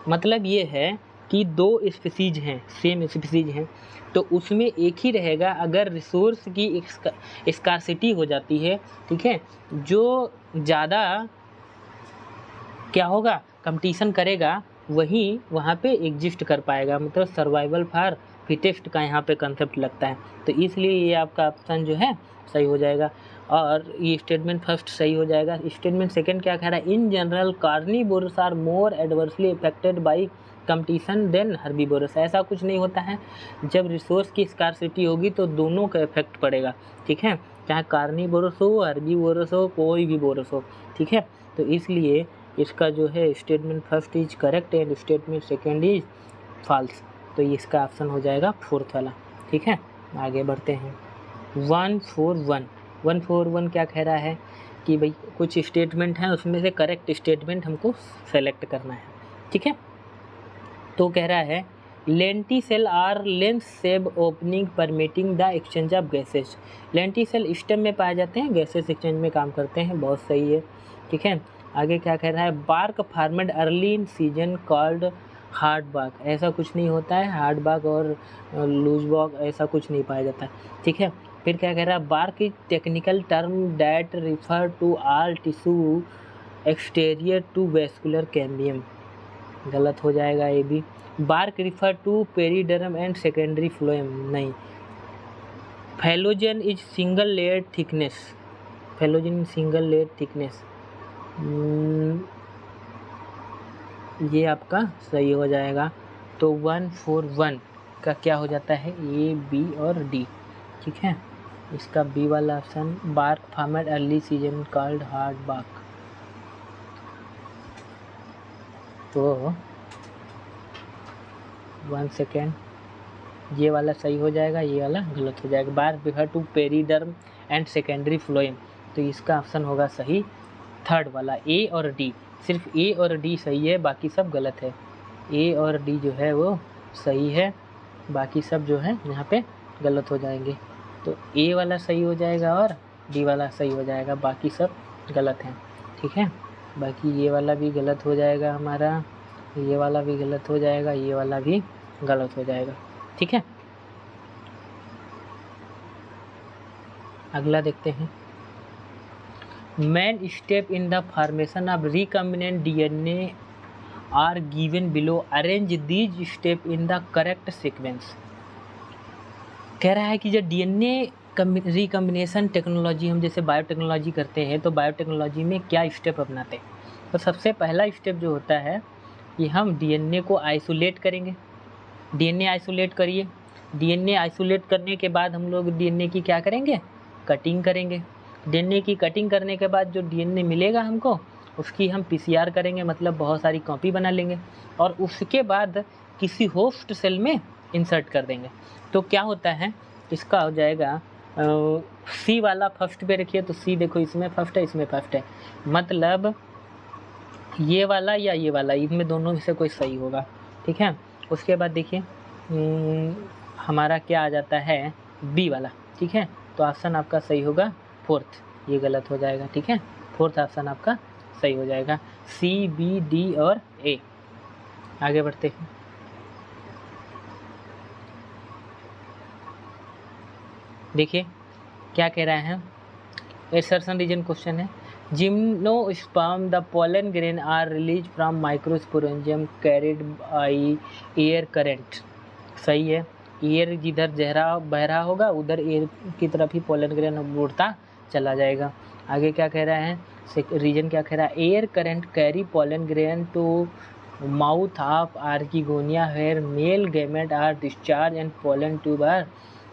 मतलब ये है कि दो स्पीसीज हैं, सेम स्पीसीज हैं, तो उसमें एक ही रहेगा अगर रिसोर्स की स्कार्सिटी हो जाती है। ठीक है, जो ज़्यादा क्या होगा कंपटीशन करेगा वही वहाँ पे एग्जिस्ट कर पाएगा, मतलब सर्वाइवल फॉर फिटेस्ट का यहाँ पे कंसेप्ट लगता है, तो इसलिए ये आपका ऑप्शन जो है सही हो जाएगा। और ये स्टेटमेंट फर्स्ट सही हो जाएगा। स्टेटमेंट सेकंड क्या कह रहा है? In general carnivorous are more adversely affected by competition than herbivorous. ऐसा कुछ नहीं होता है, जब रिसोर्स की स्कार्सिटी होगी तो दोनों का इफेक्ट पड़ेगा। ठीक है, चाहे कार्निवोरस हो हर्बीवोरस हो कोई भी वोरस हो। ठीक है, तो इसलिए इसका जो है statement first is correct and statement second is false, तो इसका ऑप्शन हो जाएगा फोर्थ वाला। ठीक है, आगे बढ़ते हैं। 141 क्या कह रहा है कि भाई कुछ स्टेटमेंट हैं उसमें से करेक्ट स्टेटमेंट हमको सेलेक्ट करना है। ठीक है, तो कह रहा है lenticel are lens shape opening permitting the exchange of gases. Lenticel stem में पाए जाते हैं, गैसेज एक्सचेंज में काम करते हैं, बहुत सही है। ठीक है, आगे क्या कह रहा है, bark formed early in season called hard bark. ऐसा कुछ नहीं होता है, हार्ड बाग और लूज बाग ऐसा कुछ नहीं पाया जाता है। ठीक है, फिर क्या कह रहा है, bark is technical term that refer to all tissue exterior to vascular cambium. गलत हो जाएगा ये भी। Bark refer to periderm and secondary phloem, नहीं। Phellogen is single layer thickness, phellogen single layer thickness, ये आपका सही हो जाएगा। तो 141 का क्या हो जाता है, ए बी और डी। ठीक है, इसका बी वाला option, bark formed early season called hard bark. तो 1 सेकेंड, ये वाला सही हो जाएगा, ये वाला गलत हो जाएगा। Bark refer to periderm and secondary phloem, तो इसका ऑप्शन होगा सही थर्ड वाला, ए और डी। सिर्फ ए और डी सही है, बाकी सब गलत है। ए और डी जो है वो सही है, बाकी सब जो है यहाँ पे गलत हो जाएंगे। तो ए वाला सही हो जाएगा और डी वाला सही हो जाएगा, बाकी सब गलत हैं। ठीक है, बाकी ये वाला भी गलत हो जाएगा हमारा, ये वाला भी गलत हो जाएगा, ये वाला भी गलत हो जाएगा। ठीक है, अगला देखते हैं। Main step in the formation of recombinant DNA are given below, arrange these step in the correct sequence. कह रहा है कि जब डीएनए रिकम्बिनेशन टेक्नोलॉजी हम जैसे बायोटेक्नोलॉजी करते हैं, तो बायोटेक्नोलॉजी में क्या स्टेप अपनाते हैं। तो सबसे पहला स्टेप जो होता है कि हम डीएनए को आइसोलेट करेंगे। डीएनए आइसोलेट करिए, डीएनए आइसोलेट करने के बाद हम लोग डीएनए की क्या करेंगे, कटिंग करेंगे। डीएनए की कटिंग करने के बाद जो डीएनए मिलेगा हमको, उसकी हम पीसीआर करेंगे, मतलब बहुत सारी कॉपी बना लेंगे और उसके बाद किसी होस्ट सेल में इंसर्ट कर देंगे। तो क्या होता है, इसका हो जाएगा सी वाला फर्स्ट पे रखिए, तो सी देखो इसमें फर्स्ट है, इसमें फर्स्ट है, मतलब ये वाला या ये वाला, इनमें दोनों में से कोई सही होगा। ठीक है, उसके बाद देखिए हमारा क्या आ जाता है, बी वाला। ठीक है, तो ऑप्शन आपका सही होगा फोर्थ, ये गलत हो जाएगा। ठीक है, फोर्थ ऑप्शन आपका सही हो जाएगा, सी बी डी और ए। आगे बढ़ते हैं। देखिए क्या कह रहा है, एसर्शन रीजन क्वेश्चन है। Gymnosperm the pollen grain are release from microsporangium carried by air current. सही है, एयर जिधर जहरा बह रहा होगा उधर एयर की तरफ ही पोलन ग्रेन उड़ता चला जाएगा। आगे क्या कह रहा है, रीजन क्या कह रहा है, air current carry pollen grain to mouth of archegonia where male gamete are discharge and pollen tube are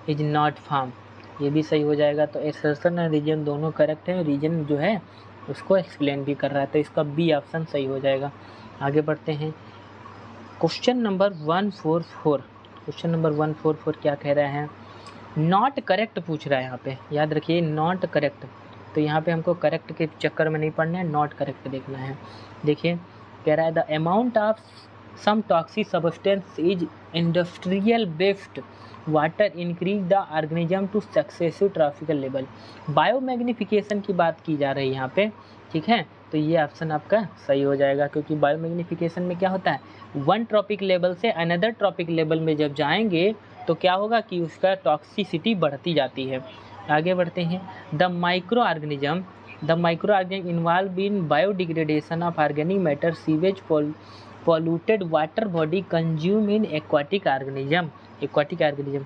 is not form. ये भी सही हो जाएगा। तो एसर्शन और रीजन दोनों करेक्ट है, रीजन जो है उसको एक्सप्लेन भी कर रहा है, तो इसका बी ऑप्शन सही हो जाएगा। आगे बढ़ते हैं, क्वेश्चन नंबर 144। क्वेश्चन नंबर 144 क्या कह रहा है, नॉट करेक्ट पूछ रहा है यहाँ पे, याद रखिए नॉट करेक्ट। तो यहाँ पे हमको करेक्ट के चक्कर में नहीं पड़ना है, नॉट करेक्ट देखना है। देखिए कह रहा है, the amount of some toxic substance is industrial based water increase the organism to successive tropical level. Biomagnification की बात की जा रही है यहाँ पे। ठीक है, तो ये ऑप्शन आपका सही हो जाएगा, क्योंकि बायोमैग्निफिकेशन में क्या होता है, वन ट्रॉपिक लेवल से अनदर ट्रॉपिक लेवल में जब जाएंगे तो क्या होगा कि उसका टॉक्सिसिटी बढ़ती जाती है। आगे बढ़ते हैं, the micro organism involve in biodegradation of organic matter sewage polluted water body consume in aquatic organism।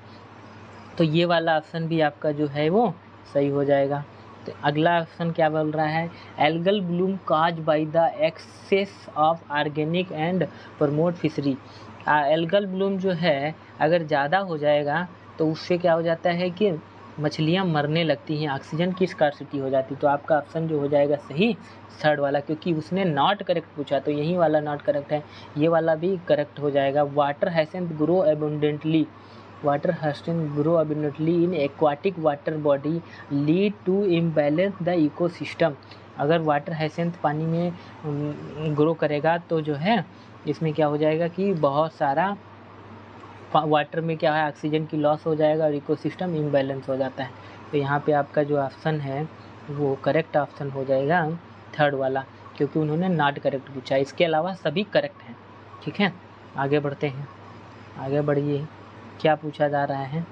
तो ये वाला ऑप्शन भी आपका जो है वो सही हो जाएगा। तो अगला ऑप्शन क्या बोल रहा है, algal bloom cause by the excess of organic and promote fishery. Algal bloom जो है अगर ज़्यादा हो जाएगा तो उससे क्या हो जाता है कि मछलियाँ मरने लगती हैं, ऑक्सीजन की स्कार्सिटी हो जाती है। तो आपका ऑप्शन जो हो जाएगा सही थर्ड वाला, क्योंकि उसने नॉट करेक्ट पूछा तो यही वाला नॉट करेक्ट है, ये वाला भी करेक्ट हो जाएगा। Water hyacinth grow abundantly in aquatic water body lead to imbalance the ecosystem. अगर वाटर हैसेंट पानी में ग्रो करेगा तो जो है इसमें क्या हो जाएगा कि बहुत सारा वाटर में क्या है, ऑक्सीजन की लॉस हो जाएगा और इकोसिस्टम इम्बैलेंस हो जाता है। तो यहाँ पे आपका जो ऑप्शन है वो करेक्ट ऑप्शन हो जाएगा थर्ड वाला, क्योंकि उन्होंने नॉट करेक्ट पूछा, इसके अलावा सभी करेक्ट हैं। ठीक है, आगे बढ़ते हैं, आगे बढ़िए, क्या पूछा जा रहा है।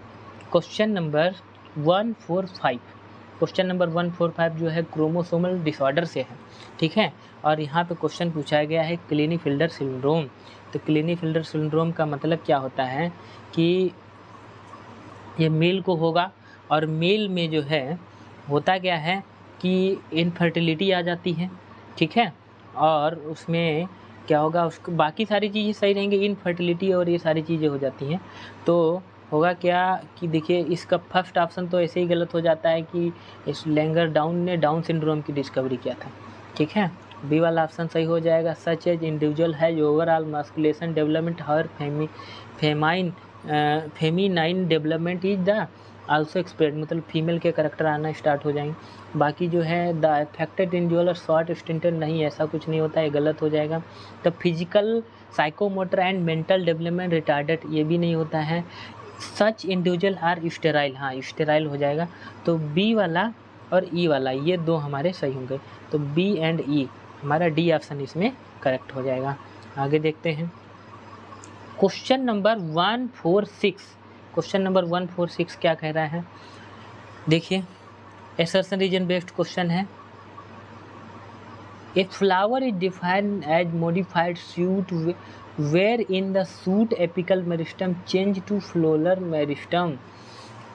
क्वेश्चन नंबर 145, क्वेश्चन नंबर 145 जो है क्रोमोसोमल डिसऑर्डर से है। ठीक है, और यहाँ पे क्वेश्चन पूछा गया है क्लिनीफिल्डर सिंड्रोम। तो क्लिनीफिल्डर सिंड्रोम का मतलब क्या होता है कि ये मेल को होगा, और मेल में जो है होता क्या है कि इनफर्टिलिटी आ जाती है। ठीक है, और उसमें क्या होगा, उसको बाकी सारी चीज़ें सही रहेंगी, इनफर्टिलिटी और ये सारी चीज़ें हो जाती हैं। तो होगा क्या कि देखिए इसका फर्स्ट ऑप्शन तो ऐसे ही गलत हो जाता है कि इस लैंगर डाउन ने डाउन सिंड्रोम की डिस्कवरी किया था। ठीक है, बी वाला ऑप्शन सही हो जाएगा। सच एज इंडिविजुअल है overall masculation development her feminine development is the also expect, मतलब फीमेल के करेक्टर आना स्टार्ट हो जाएंगे। बाकी जो है द अफेक्टेड इंडिविजुअल और शॉर्ट स्टिंटेड, नहीं ऐसा कुछ नहीं होता है, गलत हो जाएगा। तो physical psychomotor and mental development retarded, ये भी नहीं होता है। सच इंडिविजुअल आर स्टेराइल, हाँ स्टेराइल हो जाएगा। तो बी वाला और ई वाला ये दो हमारे सही होंगे। तो बी एंड ई हमारा डी ऑप्शन इसमें करेक्ट हो जाएगा। आगे देखते हैं क्वेश्चन नंबर 146, क्वेश्चन नंबर 146 क्या कह रहा है, देखिए असर्शन रीजन बेस्ड क्वेश्चन है। A flower is defined as modified shoot where in the shoot apical meristem change to floral meristem.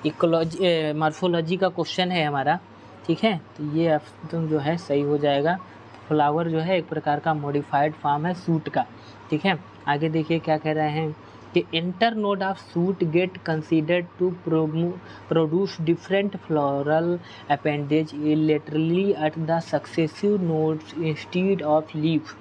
Ecology morphology का क्वेश्चन है हमारा। ठीक है, तो ये ऑप्शन जो है सही हो जाएगा। फ्लावर जो है एक प्रकार का मॉडिफाइड फॉर्म है सूट का। ठीक है, आगे देखिए क्या कह रहे हैं कि internode of shoot get considered to produce different floral appendage laterally at the successive nodes instead of leaf.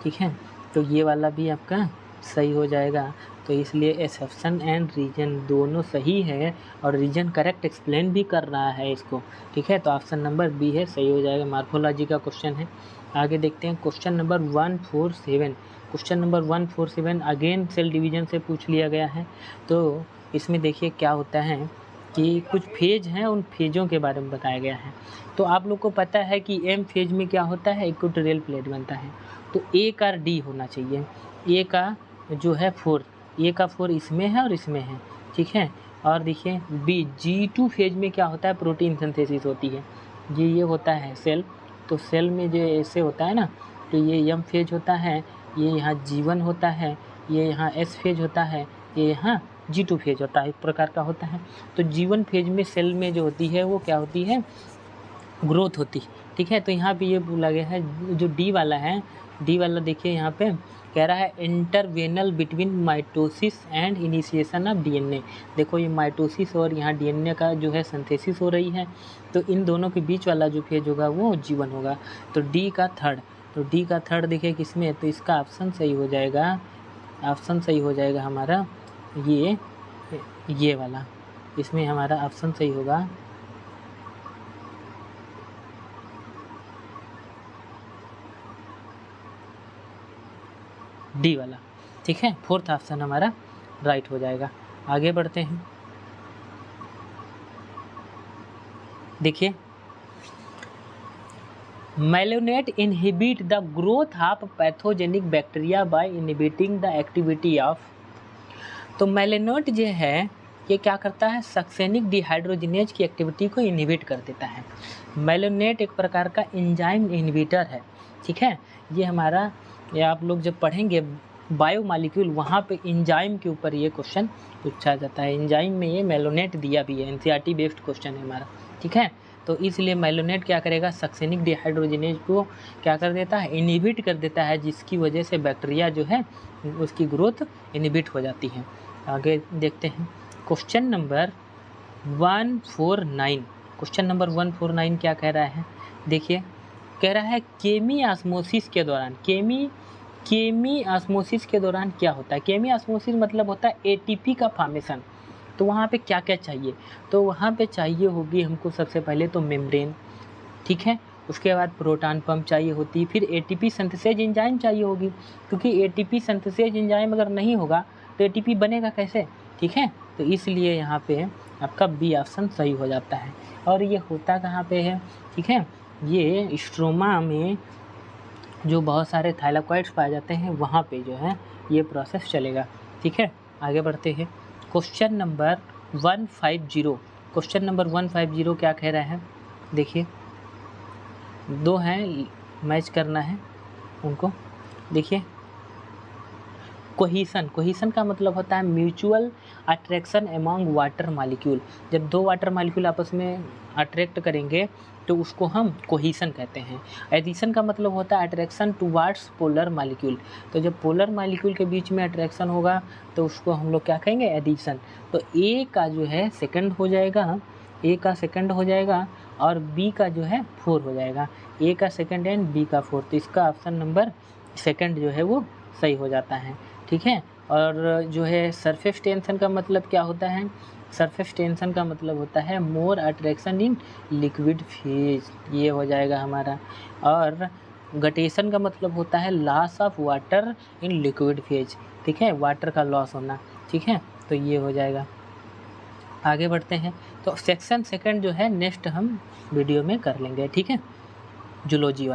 ठीक है, तो ये वाला भी आपका सही हो जाएगा। तो इसलिए एक्सेप्शन एंड रीजन दोनों सही है, और रीजन करेक्ट एक्सप्लेन भी कर रहा है इसको। ठीक है, तो ऑप्शन नंबर बी है, सही हो जाएगा। मॉर्फोलॉजी का क्वेश्चन है। आगे देखते हैं question number 147, question number 147 again cell division से पूछ लिया गया है। तो इसमें देखिए क्या होता है कि कुछ फेज हैं, उन फेजों के बारे में बताया गया है। तो आप लोग को पता है कि एम फेज में क्या होता है, इक्वेटोरियल प्लेट बनता है। तो ए का डी होना चाहिए, ए का जो है 4, ए का 4 इसमें है और इसमें है। ठीक है, और देखिए बी G2 फेज में क्या होता है, प्रोटीन सिंथेसिस होती है। ये होता है सेल, तो सेल में जो ऐसे होता है ना, तो ये एम फेज होता है, ये यहाँ G1 होता है, ये यहाँ S फेज होता है, ये यहाँ G2 फेज होता है, इस प्रकार का होता है। तो G1 फेज में सेल में जो होती है वो क्या होती है, ग्रोथ होती। ठीक है, तो यहाँ पे ये बोला गया है जो डी वाला है, डी वाला देखिए यहाँ पे कह रहा है interval between mitosis and initiation of DNA. देखो ये माइटोसिस और यहाँ डीएनए का जो है सिंथेसिस हो रही है, तो इन दोनों के बीच वाला जो फेज होगा वो G1 होगा। तो डी का थर्ड, तो डी का थर्ड देखिए किसमें, तो इसका ऑप्शन सही हो जाएगा, ऑप्शन सही हो जाएगा हमारा ये वाला, इसमें हमारा ऑप्शन सही होगा डी वाला। ठीक है, फोर्थ ऑप्शन हमारा राइट हो जाएगा। आगे बढ़ते हैं, देखिए malonate inhibit the growth of pathogenic bacteria by inhibiting the activity of. तो मेलोनेट जो है ये क्या करता है, सक्सेनिक डिहाइड्रोजिनेज की एक्टिविटी को इनहिबिट कर देता है। मेलोनेट एक प्रकार का एंजाइम इनहिबिटर है। ठीक है, ये हमारा, ये आप लोग जब पढ़ेंगे बायोमॉलिक्यूल वहाँ पे एंजाइम के ऊपर ये क्वेश्चन पूछा जाता है। एंजाइम में ये मेलोनेट दिया भी है, एनसीईआरटी बेस्ड क्वेश्चन है हमारा। ठीक है, तो इसलिए मेलोनेट क्या करेगा, सक्सेनिक डिहाइड्रोजिनेज को क्या कर देता है, इनहिबिट कर देता है, जिसकी वजह से बैक्टीरिया जो है उसकी ग्रोथ इनहिबिट हो जाती है। आगे देखते हैं क्वेश्चन नंबर 149, क्वेश्चन नंबर 149 क्या कह रहा है, देखिए कह रहा है केमी ऑस्मोसिस के दौरान, केमी ऑस्मोसिस के दौरान क्या होता है, केमी ऑस्मोसिस मतलब होता है एटीपी का फॉर्मेशन। तो वहाँ पे क्या क्या चाहिए, तो वहाँ पे चाहिए होगी हमको सबसे पहले तो मेम्ब्रेन। ठीक है, उसके बाद प्रोटॉन पंप चाहिए होती, फिर एटीपी सिंथेसेज एंजाइम चाहिए होगी, क्योंकि एटीपी सिंथेसेज एंजाइम अगर नहीं होगा तो एटीपी बनेगा कैसे, ठीक है। तो इसलिए यहाँ पे आपका बी ऑप्शन सही हो जाता है। और ये होता कहाँ पे है, ठीक है, ये स्ट्रोमा में जो बहुत सारे थाइलाकॉइड्स पाए जाते हैं वहाँ पे जो है ये प्रोसेस चलेगा, ठीक है। आगे बढ़ते हैं। क्वेश्चन नंबर 150, क्वेश्चन नंबर 150 क्या कह रहा है, देखिए 2 हैं, मैच करना है उनको। देखिए कोहिसन का मतलब होता है mutual attraction among water molecule. जब 2 वाटर मॉलिक्यूल आपस में अट्रैक्ट करेंगे तो उसको हम कोहिसन कहते हैं। एडिशन का मतलब होता है अट्रैक्शन टुवार्ड्स पोलर मॉलिक्यूल। तो जब पोलर मॉलिक्यूल के बीच में अट्रैक्शन होगा तो उसको हम लोग क्या कहेंगे, एडिशन। तो ए का जो है सेकंड हो जाएगा, ए का सेकंड हो जाएगा और बी का जो है 4 हो जाएगा। ए का सेकंड एंड बी का 4, तो इसका ऑप्शन नंबर सेकंड जो है वो सही हो जाता है, ठीक है। और जो है सरफेस टेंशन का मतलब क्या होता है, सरफेस टेंशन का मतलब होता है more attraction in liquid phase, ये हो जाएगा हमारा। और गटेशन का मतलब होता है loss of water in liquid phase, ठीक है, वाटर का लॉस होना, ठीक है। तो ये हो जाएगा। आगे बढ़ते हैं। तो सेक्शन सेकंड जो है नेक्स्ट हम वीडियो में कर लेंगे, ठीक है, जूलॉजी वाला।